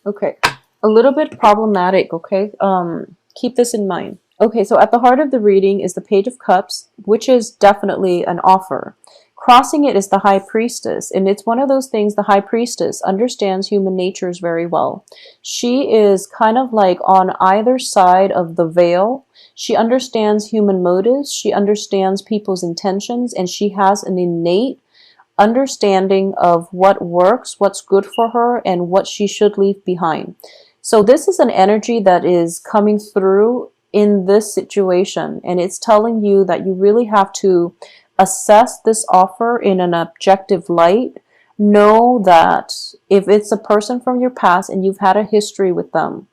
Okay, a little bit problematic, okay? Keep this in mind. Okay, so at the heart of the reading is the Page of Cups, which is definitely an offer. Crossing it is the High Priestess, and it's one of those things. The High Priestess understands human natures very well. She is kind of like on either side of the veil. She understands human motives, she understands people's intentions, and she has an innate understanding of what works, what's good for her, and what she should leave behind. So this is an energy that is coming through in this situation, and it's telling you that you really have to assess this offer in an objective light. Know that if it's a person from your past and you've had a history with them,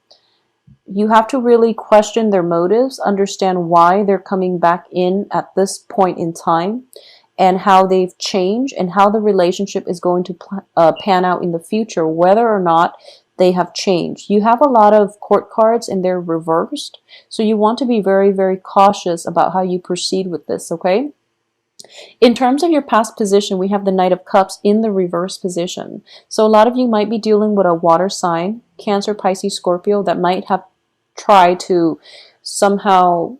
you have to really question their motives, understand why they're coming back in at this point in time, and how they've changed and how the relationship is going to pan out in the future, whether or not they have changed. You have a lot of court cards and they're reversed, so you want to be very, very cautious about how you proceed with this, okay? In terms of your past position, we have the Knight of Cups in the reverse position. So a lot of you might be dealing with a water sign, Cancer, Pisces, Scorpio, that might have tried to somehow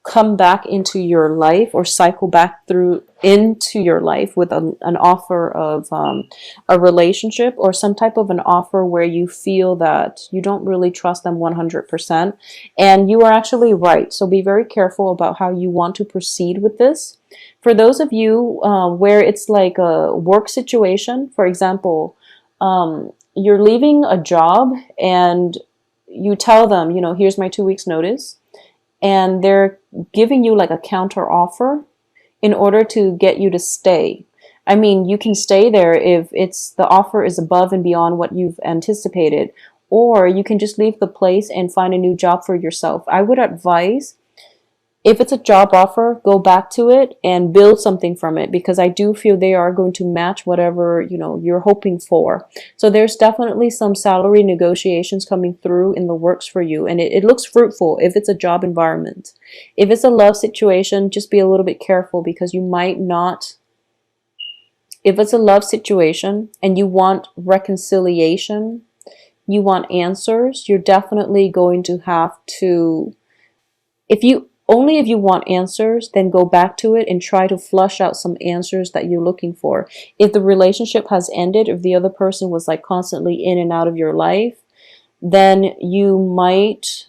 come back into your life or cycle back through into your life with an offer of a relationship or some type of an offer where you feel that you don't really trust them 100%, and you are actually right. So be very careful about how you want to proceed with this. For those of you where it's like a work situation, for example, you're leaving a job and you tell them, you know, here's my 2 weeks notice, and they're giving you like a counter offer in order to get you to stay. I mean, you can stay there if it's the offer is above and beyond what you've anticipated, or you can just leave the place and find a new job for yourself. I would advise, if it's a job offer, go back to it and build something from it, because I do feel they are going to match whatever, you know, you're hoping for. So there's definitely some salary negotiations coming through in the works for you, and it looks fruitful if it's a job environment. If it's a love situation, just be a little bit careful, because you might not. If it's a love situation and you want reconciliation, you want answers, you're definitely going to have to, if you want answers, then go back to it and try to flush out some answers that you're looking for. If the relationship has ended, if the other person was like constantly in and out of your life, then you might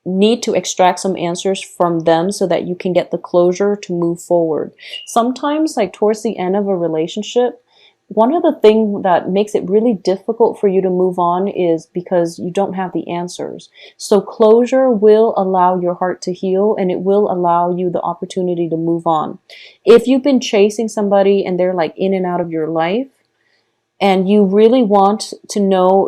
need to extract some answers from them so that you can get the closure to move forward. Sometimes, like towards the end of a relationship, one of the things that makes it really difficult for you to move on is because you don't have the answers. So closure will allow your heart to heal, and it will allow you the opportunity to move on. If you've been chasing somebody and they're like in and out of your life, and you really want to know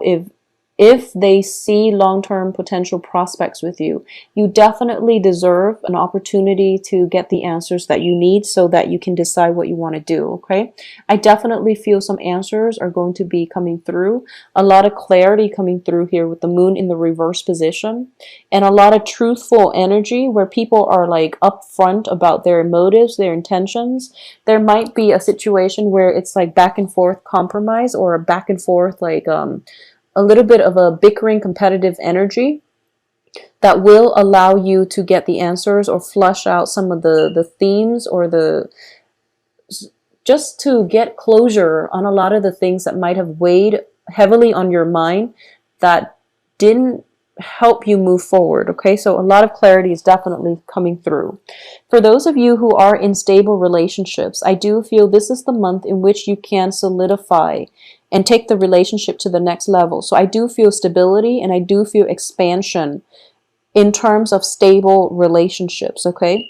if they see long-term potential prospects with you, you definitely deserve an opportunity to get the answers that you need so that you can decide what you want to do, okay? I definitely feel some answers are going to be coming through, a lot of clarity coming through here with the moon in the reverse position, and a lot of truthful energy where people are like upfront about their motives, their intentions. There might be a situation where it's like back and forth compromise, or a back and forth like a little bit of a bickering competitive energy that will allow you to get the answers or flush out some of the themes, or the just to get closure on a lot of the things that might have weighed heavily on your mind that didn't help you move forward. Okay, so a lot of clarity is definitely coming through. For those of you who are in stable relationships, I do feel this is the month in which you can solidify and take the relationship to the next level. So I do feel stability, and I do feel expansion in terms of stable relationships, okay?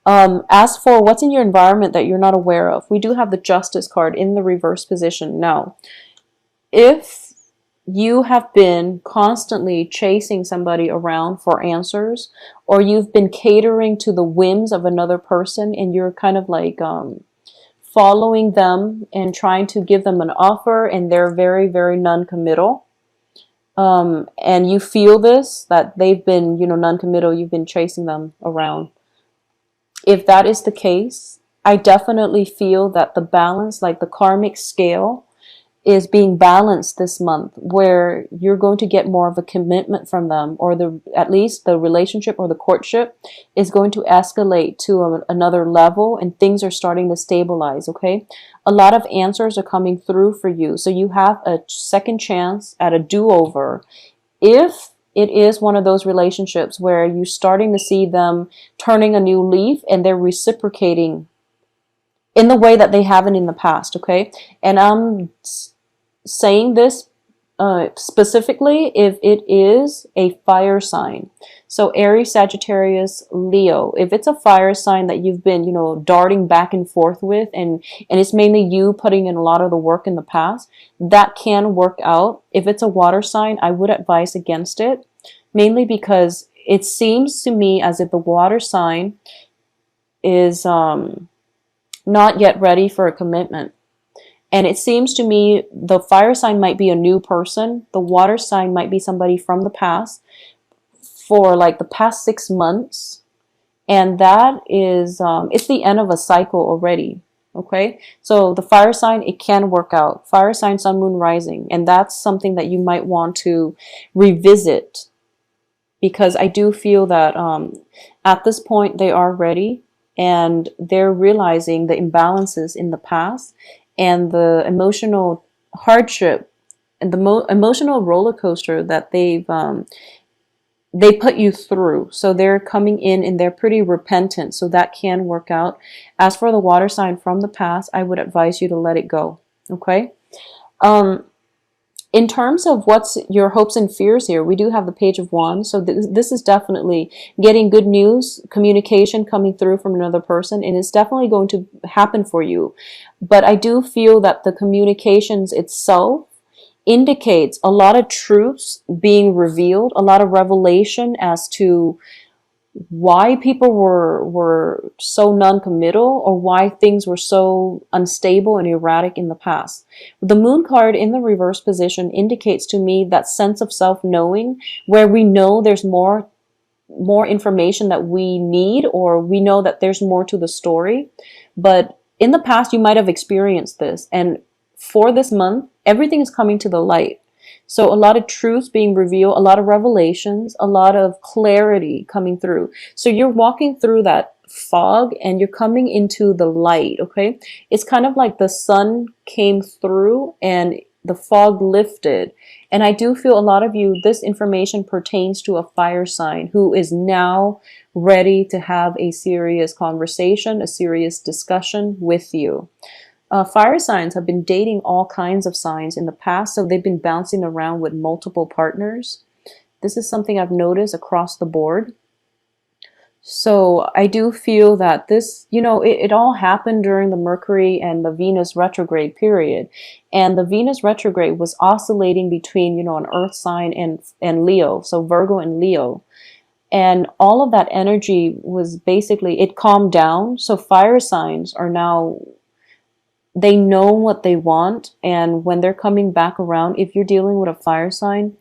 As for what's in your environment that you're not aware of, we do have the Justice card in the reverse position. Now, if you have been constantly chasing somebody around for answers, or you've been catering to the whims of another person, and you're kind of like following them and trying to give them an offer, and they're very, very non-committal, and you feel this, that they've been, you know, non-committal, you've been chasing them around. If that is the case, I definitely feel that the balance, like the karmic scale, is being balanced this month, where you're going to get more of a commitment from them, or at least the relationship or the courtship is going to escalate to another level, and things are starting to stabilize. Okay, a lot of answers are coming through for you, so you have a second chance at a do-over if it is one of those relationships where you're starting to see them turning a new leaf and they're reciprocating in the way that they haven't in the past. Okay, and I'm saying this specifically if it is a fire sign. So Aries, Sagittarius, Leo. If it's a fire sign that you've been, darting back and forth with, and it's mainly you putting in a lot of the work in the past, that can work out. If it's a water sign, I would advise against it, mainly because it seems to me as if the water sign is not yet ready for a commitment. And it seems to me the fire sign might be a new person. The water sign might be somebody from the past for like the past 6 months. And that is, it's the end of a cycle already. Okay. So the fire sign, it can work out. Fire sign, sun, moon, rising. And that's something that you might want to revisit, because I do feel that at this point they are ready and they're realizing the imbalances in the past and the emotional hardship and the emotional roller coaster that they put you through. So they're coming in and they're pretty repentant. So that can work out. As for the water sign from the past, I would advise you to let it go. Okay. In terms of what's your hopes and fears here, we do have the Page of Wands. So this is definitely getting good news, communication coming through from another person, and it's definitely going to happen for you. But I do feel that the communications itself indicates a lot of truths being revealed, a lot of revelation as to why people were so non-committal, or why things were so unstable and erratic in the past. The Moon card in the reverse position indicates to me that sense of self-knowing, where we know there's more information that we need, or we know that there's more to the story. But in the past you might have experienced this, and for this month everything is coming to the light. So a lot of truths being revealed, a lot of revelations, a lot of clarity coming through. So you're walking through that fog and you're coming into the light. Okay, it's kind of like the sun came through and the fog lifted. And I do feel a lot of you, this information pertains to a fire sign who is now ready to have a serious conversation, a serious discussion with you. Fire signs have been dating all kinds of signs in the past, so they've been bouncing around with multiple partners. This is something I've noticed across the board. So I do feel that this, it all happened during the Mercury and the Venus retrograde period. And the Venus retrograde was oscillating between, an earth sign and Leo, so Virgo and Leo. And all of that energy was basically, it calmed down. So fire signs are now, they know what they want, and when they're coming back around, if you're dealing with a fire sign,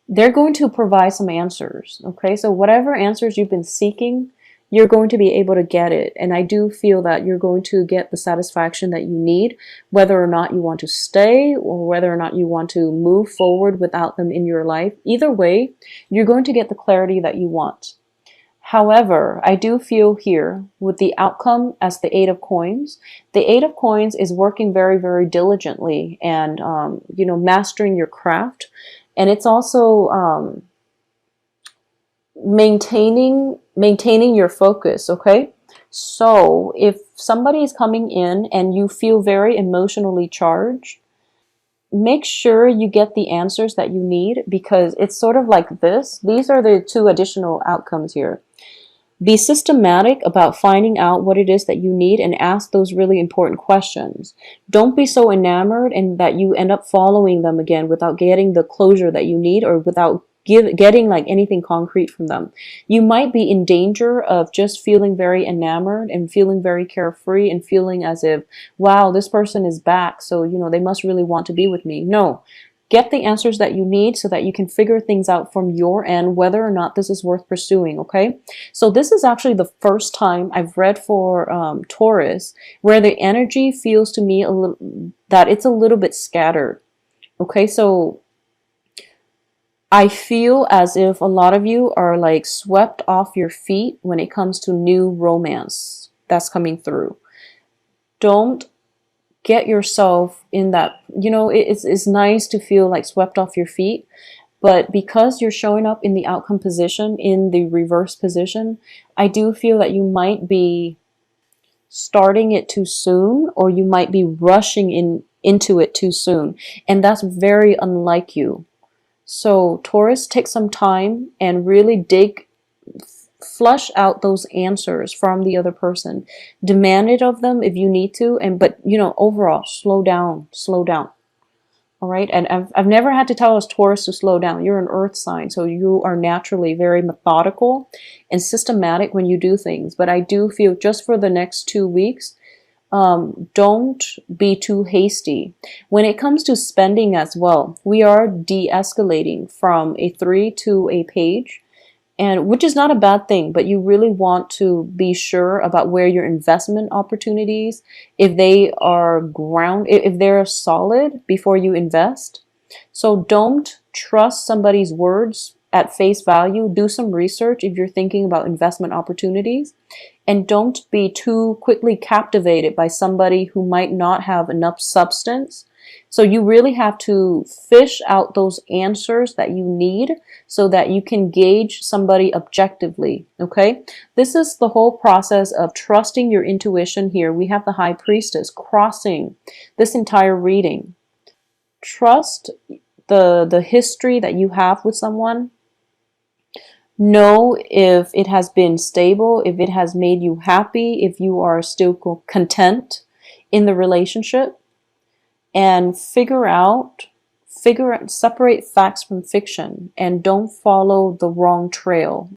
they're going to provide some answers. Okay, so whatever answers you've been seeking, you're going to be able to get it. And I do feel that you're going to get the satisfaction that you need, whether or not you want to stay or whether or not you want to move forward without them in your life. Either way, you're going to get the clarity that you want. However, I do feel here with the outcome as the Eight of Coins, the Eight of Coins is working very, very diligently and, mastering your craft. And it's also maintaining your focus, okay? So if somebody is coming in and you feel very emotionally charged, make sure you get the answers that you need, because it's sort of like this. These are the two additional outcomes here. Be systematic about finding out what it is that you need and ask those really important questions. Don't be so enamored and that you end up following them again without getting the closure that you need, or without getting like anything concrete from them. You might be in danger of just feeling very enamored and feeling very carefree and feeling as if, wow, this person is back, so they must really want to be with me. No. Get the answers that you need so that you can figure things out from your end, whether or not this is worth pursuing, okay? So this is actually the first time I've read for Taurus where the energy feels to me that it's a little bit scattered, okay? So I feel as if a lot of you are like swept off your feet when it comes to new romance that's coming through. Don't get yourself in that, it's nice to feel like swept off your feet, but because you're showing up in the outcome position, in the reverse position, I do feel that you might be starting it too soon, or you might be rushing into it too soon, and that's very unlike you. So Taurus, take some time and really flush out those answers from the other person. Demand it of them if you need to, but overall, slow down, slow down. All right, and I've never had to tell us Taurus to slow down. You're an earth sign, so you are naturally very methodical and systematic when you do things. But I do feel just for the next 2 weeks, don't be too hasty. When it comes to spending as well, we are de-escalating from a 3 to a page, and which is not a bad thing, but you really want to be sure about where your investment opportunities, if they are if they're solid before you invest. So don't trust somebody's words at face value. Do some research if you're thinking about investment opportunities. And don't be too quickly captivated by somebody who might not have enough substance. So you really have to fish out those answers that you need so that you can gauge somebody objectively, okay? This is the whole process of trusting your intuition here. We have the High Priestess crossing this entire reading. Trust the history that you have with someone. Know if it has been stable, if it has made you happy, if you are still content in the relationship, and separate facts from fiction, and don't follow the wrong trail.